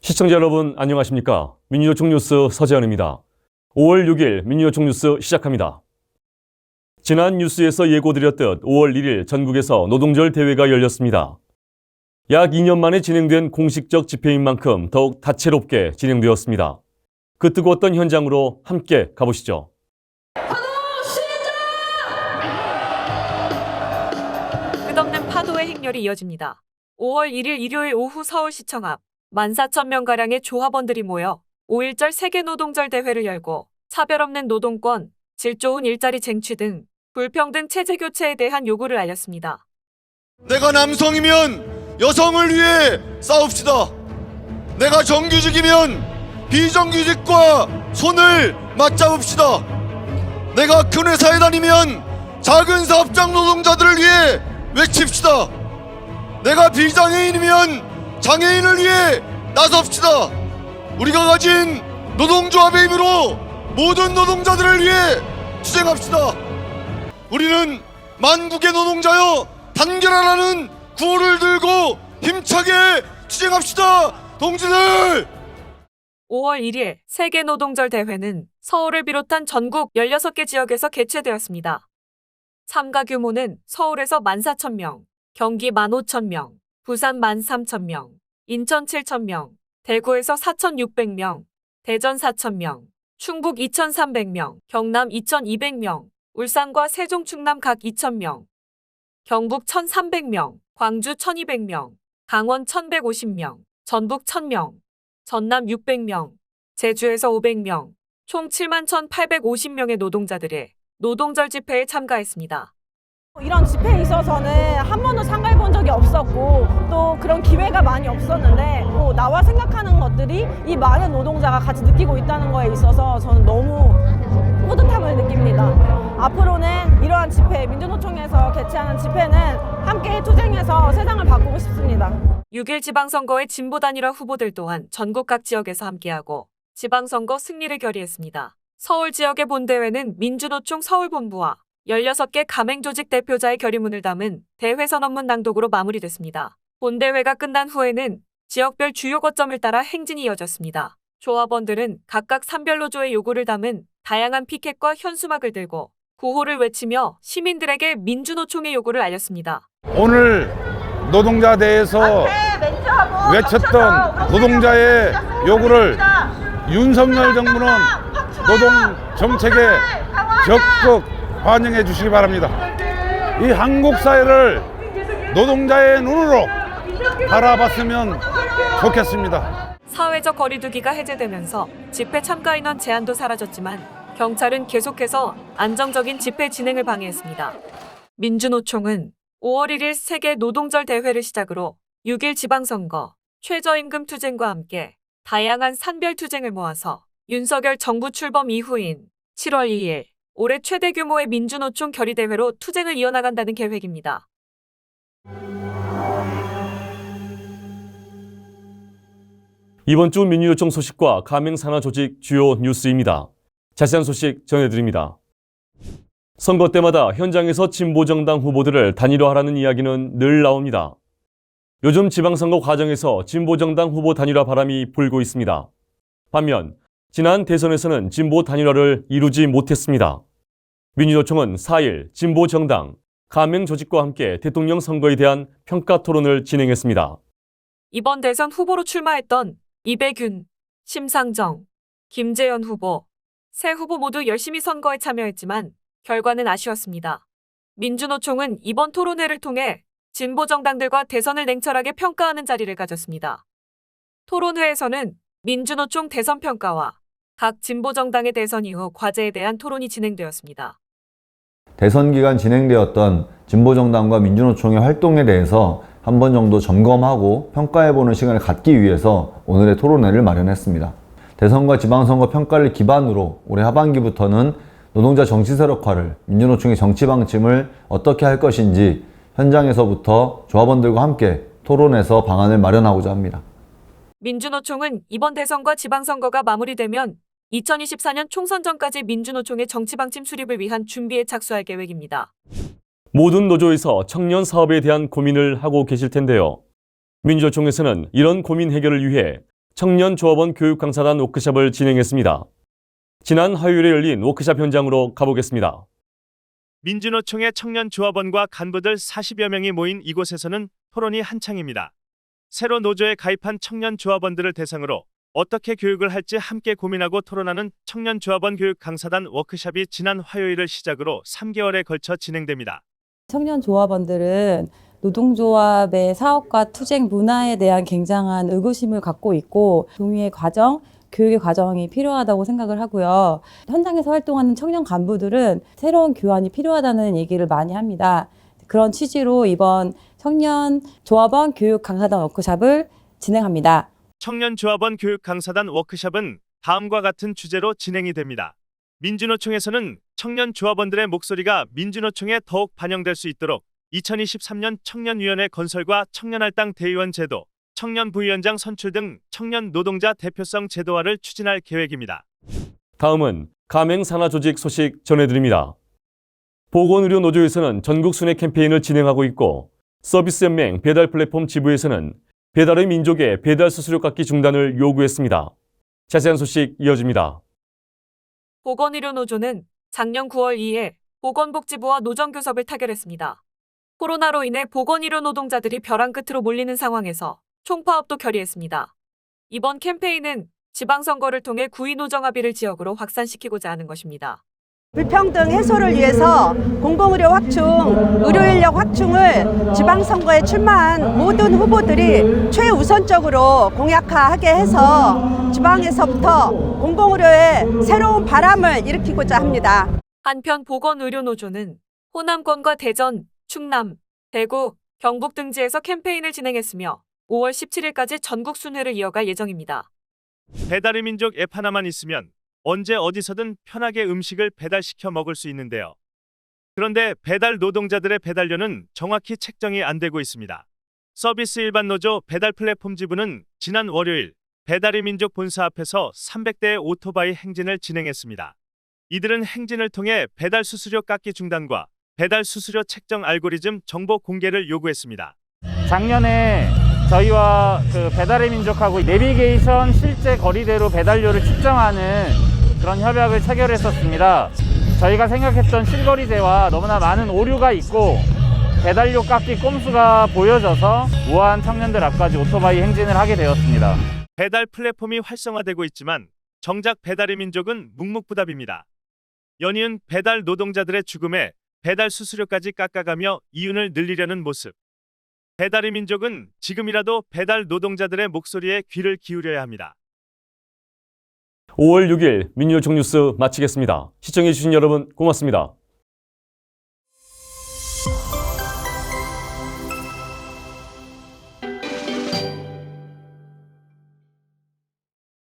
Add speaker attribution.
Speaker 1: 시청자 여러분 안녕하십니까? 민주노총 뉴스 서재현입니다. 5월 6일 민주노총 뉴스 시작합니다. 지난 뉴스에서 예고드렸듯 5월 1일 전국에서 노동절 대회가 열렸습니다. 약 2년 만에 진행된 공식적 집회인 만큼 더욱 다채롭게 진행되었습니다. 그 뜨거웠던 현장으로 함께 가보시죠.
Speaker 2: 끝없는 파도의 행렬이 이어집니다. 5월 1일 일요일 오후 서울시청 앞 14,000명가량의 조합원들이 모여 5.1절 세계노동절 대회를 열고 차별 없는 노동권, 질 좋은 일자리 쟁취 등 불평등 체제 교체에 대한 요구를 알렸습니다.
Speaker 3: 내가 남성이면 여성을 위해 싸웁시다. 내가 정규직이면 비정규직과 손을 맞잡읍시다. 내가 큰 회사에 다니면 작은 사업장 노동자들을 위해 외칩시다. 내가 비장애인이면 장애인을 위해 나섭시다. 우리가 가진 노동조합의 힘으로 모든 노동자들을 위해 투쟁합시다. 우리는 만국의 노동자여 단결하라는 구호를 들고 힘차게 투쟁합시다. 동지들!
Speaker 2: 5월 1일 세계노동절 대회는 서울을 비롯한 전국 16개 지역에서 개최되었습니다. 참가 규모는 서울에서 14,000명, 경기 15,000명, 부산 13,000명, 인천 7,000명, 대구에서 4,600명, 대전 4,000명, 충북 2,300명, 경남 2,200명, 울산과 세종 충남 각 2,000명, 경북 1,300명, 광주 1,200명, 강원 1,150명, 전북 1,000명, 전남 600명, 제주에서 500명, 총 71,850명의 노동자들이 노동절 집회에 참가했습니다.
Speaker 4: 이런 집회에 있어서는 한 번도 참가해 본 적이 없었고 또 그런 기회가 많이 없었는데 나와 생각하는 것들이 이 많은 노동자가 같이 느끼고 있다는 거에 있어서 저는 너무 뿌듯함을 느낍니다. 앞으로는 이러한 집회, 민주노총에서 개최하는 집회는 함께 투쟁해서 세상을 바꾸고 싶습니다.
Speaker 2: 6일 지방선거의 진보 단일화 후보들 또한 전국 각 지역에서 함께하고 지방선거 승리를 결의했습니다. 서울 지역의 본대회는 민주노총 서울본부와 16개 가맹조직 대표자의 결의문을 담은 대회 선언문 낭독으로 마무리됐습니다. 본대회가 끝난 후에는 지역별 주요 거점을 따라 행진이 이어졌습니다. 조합원들은 각각 산별노조의 요구를 담은 다양한 피켓과 현수막을 들고 구호를 외치며 시민들에게 민주노총의 요구를 알렸습니다.
Speaker 5: 오늘 노동자대에서 외쳤던 노동자의 요구를 윤석열 정부는 노동 정책에 적극 반영해 주시기 바랍니다. 이 한국 사회를 노동자의 눈으로 바라봤으면 좋겠습니다.
Speaker 2: 사회적 거리두기가 해제되면서 집회 참가 인원 제한도 사라졌지만 경찰은 계속해서 안정적인 집회 진행을 방해했습니다. 민주노총은 5월 1일 세계 노동절 대회를 시작으로 6일 지방선거, 최저임금 투쟁과 함께 다양한 산별 투쟁을 모아서 윤석열 정부 출범 이후인 7월 2일 올해 최대 규모의 민주노총 결의대회로 투쟁을 이어나간다는 계획입니다.
Speaker 1: 이번 주 민주노총 소식과 가맹산하조직 주요 뉴스입니다. 자세한 소식 전해드립니다. 선거 때마다 현장에서 진보정당 후보들을 단일화하라는 이야기는 늘 나옵니다. 요즘 지방선거 과정에서 진보정당 후보 단일화 바람이 불고 있습니다. 반면 지난 대선에서는 진보 단일화를 이루지 못했습니다. 민주노총은 4일 진보정당, 가맹조직과 함께 대통령 선거에 대한 평가 토론을 진행했습니다.
Speaker 2: 이번 대선 후보로 출마했던 이배균, 심상정, 김재현 후보, 세 후보 모두 열심히 선거에 참여했지만 결과는 아쉬웠습니다. 민주노총은 이번 토론회를 통해 진보정당들과 대선을 냉철하게 평가하는 자리를 가졌습니다. 토론회에서는 민주노총 대선 평가와 각 진보정당의 대선 이후 과제에 대한 토론이 진행되었습니다.
Speaker 6: 대선 기간 진행되었던 진보정당과 민주노총의 활동에 대해서 한 번 정도 점검하고 평가해보는 시간을 갖기 위해서 오늘의 토론회를 마련했습니다. 대선과 지방선거 평가를 기반으로 올해 하반기부터는 노동자 정치 세력화를, 민주노총의 정치 방침을 어떻게 할 것인지 현장에서부터 조합원들과 함께 토론해서 방안을 마련하고자 합니다.
Speaker 2: 민주노총은 이번 대선과 지방선거가 마무리되면 2024년 총선 전까지 민주노총의 정치방침 수립을 위한 준비에 착수할 계획입니다.
Speaker 1: 모든 노조에서 청년 사업에 대한 고민을 하고 계실 텐데요. 민주노총에서는 이런 고민 해결을 위해 청년조합원 교육강사단 워크숍을 진행했습니다. 지난 화요일에 열린 워크숍 현장으로 가보겠습니다.
Speaker 7: 민주노총의 청년조합원과 간부들 40여 명이 모인 이곳에서는 토론이 한창입니다. 새로 노조에 가입한 청년조합원들을 대상으로 어떻게 교육을 할지 함께 고민하고 토론하는 청년조합원 교육 강사단 워크숍이 지난 화요일을 시작으로 3개월에 걸쳐 진행됩니다.
Speaker 8: 청년 조합원들은 노동조합의 사업과 투쟁 문화에 대한 굉장한 의구심을 갖고 있고 동의의 과정, 교육의 과정이 필요하다고 생각을 하고요. 현장에서 활동하는 청년 간부들은 새로운 교환이 필요하다는 얘기를 많이 합니다. 그런 취지로 이번 청년 조합원 교육 강사단 워크숍을 진행합니다.
Speaker 7: 청년조합원 교육 강사단 워크숍은 다음과 같은 주제로 진행이 됩니다. 민주노총에서는 청년조합원들의 목소리가 민주노총에 더욱 반영될 수 있도록 2023년 청년위원회 건설과 청년할당 대의원 제도, 청년부위원장 선출 등 청년 노동자 대표성 제도화를 추진할 계획입니다.
Speaker 1: 다음은 가맹산하조직 소식 전해드립니다. 보건의료노조에서는 전국 순회 캠페인을 진행하고 있고 서비스연맹 배달 플랫폼 지부에서는 배달의 민족의 배달 수수료 깎기 중단을 요구했습니다. 자세한 소식 이어집니다.
Speaker 2: 보건의료노조는 작년 9월 2일 보건복지부와 노정교섭을 타결했습니다. 코로나로 인해 보건의료 노동자들이 벼랑 끝으로 몰리는 상황에서 총파업도 결의했습니다. 이번 캠페인은 지방선거를 통해 구의노정합의를 지역으로 확산시키고자 하는 것입니다.
Speaker 4: 불평등 해소를 위해서 공공의료 확충, 의료인력 확충을 지방선거에 출마한 모든 후보들이 최우선적으로 공약화하게 해서 지방에서부터 공공의료에 새로운 바람을 일으키고자 합니다.
Speaker 2: 한편 보건의료노조는 호남권과 대전, 충남, 대구, 경북 등지에서 캠페인을 진행했으며 5월 17일까지 전국 순회를 이어갈 예정입니다.
Speaker 7: 배달의 민족 앱 하나만 있으면 언제 어디서든 편하게 음식을 배달시켜 먹을 수 있는데요. 그런데 배달 노동자들의 배달료는 정확히 책정이 안 되고 있습니다. 서비스 일반 노조 배달 플랫폼 지부는 지난 월요일 배달의 민족 본사 앞에서 300대의 오토바이 행진을 진행했습니다. 이들은 행진을 통해 배달 수수료 깎기 중단과 배달 수수료 책정 알고리즘 정보 공개를 요구했습니다.
Speaker 9: 작년에 저희와 배달의 민족하고 내비게이션 실제 거리대로 배달료를 측정하는 그런 협약을 체결했었습니다. 저희가 생각했던 실거리제와 너무나 많은 오류가 있고 배달료 깎기 꼼수가 보여져서 우아한 청년들 앞까지 오토바이 행진을 하게 되었습니다.
Speaker 7: 배달 플랫폼이 활성화되고 있지만 정작 배달의 민족은 묵묵부답입니다. 연이은 배달 노동자들의 죽음에 배달 수수료까지 깎아가며 이윤을 늘리려는 모습. 배달의 민족은 지금이라도 배달 노동자들의 목소리에 귀를 기울여야 합니다.
Speaker 1: 5월 6일 민주노총 뉴스 마치겠습니다. 시청해주신 여러분 고맙습니다.